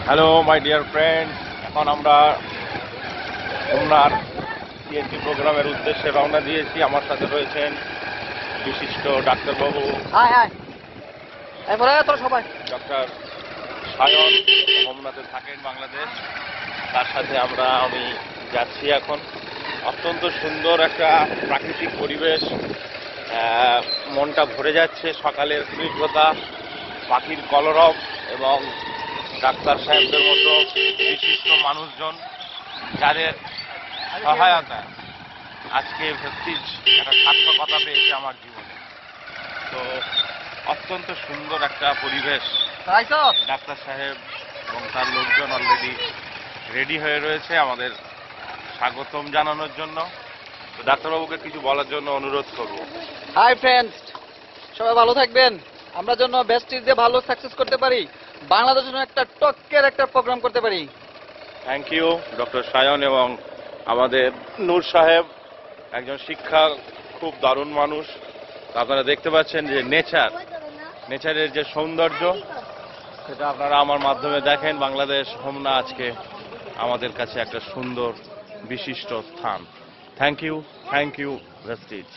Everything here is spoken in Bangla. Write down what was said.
হ্যালো মাই ডিয়ার ফ্রেন্ড, এখন আমরা খুলনার সিএনটি প্রোগ্রামের উদ্দেশ্যে রওনা দিয়েছি। আমার সাথে রয়েছেন বিশিষ্ট ডাক্তারবাবু সবাই ডক্টর সায়ন, হোমনাতে থাকেন বাংলাদেশ। তার সাথে আমি যাচ্ছি এখন। অত্যন্ত সুন্দর একটা প্রাকৃতিক পরিবেশ, মনটা ভরে যাচ্ছে। সকালের স্নিগ্ধতা, পাখির কলরব এবং ডাক্তার সাহেবদের মতো বিশিষ্ট মানুষজন যাদের সহায়তায় আজকে ভেস্টিজ একটা সার্থকতা পেয়েছে আমার জীবনে। তো অত্যন্ত সুন্দর একটা পরিবেশ। ডাক্তার সাহেব এবং তার লোকজন অলরেডি রেডি হয়ে রয়েছে আমাদের স্বাগতম জানানোর জন্য। তো ডাক্তারবাবুকে কিছু বলার জন্য অনুরোধ করব। হাই ফ্রেন্ডস, সবাই ভালো থাকবেন। আমরা জন্য বেস্ট দিয়ে ভালো সাকসেস করতে পারি, বাংলাদেশের জন্য একটা টক্কের একটা প্রোগ্রাম করতে পারি। থ্যাংক ইউ ডক্টর সায়ন এবং আমাদের নূর সাহেব, একজন শিক্ষা খুব দারুণ মানুষ। আপনারা দেখতে পাচ্ছেন যে নেচারের যে সৌন্দর্য, সেটা আপনারা আমার মাধ্যমে দেখেন। বাংলাদেশ হোমনা আজকে আমাদের কাছে একটা সুন্দর বিশিষ্ট স্থান। Thank you Vestige.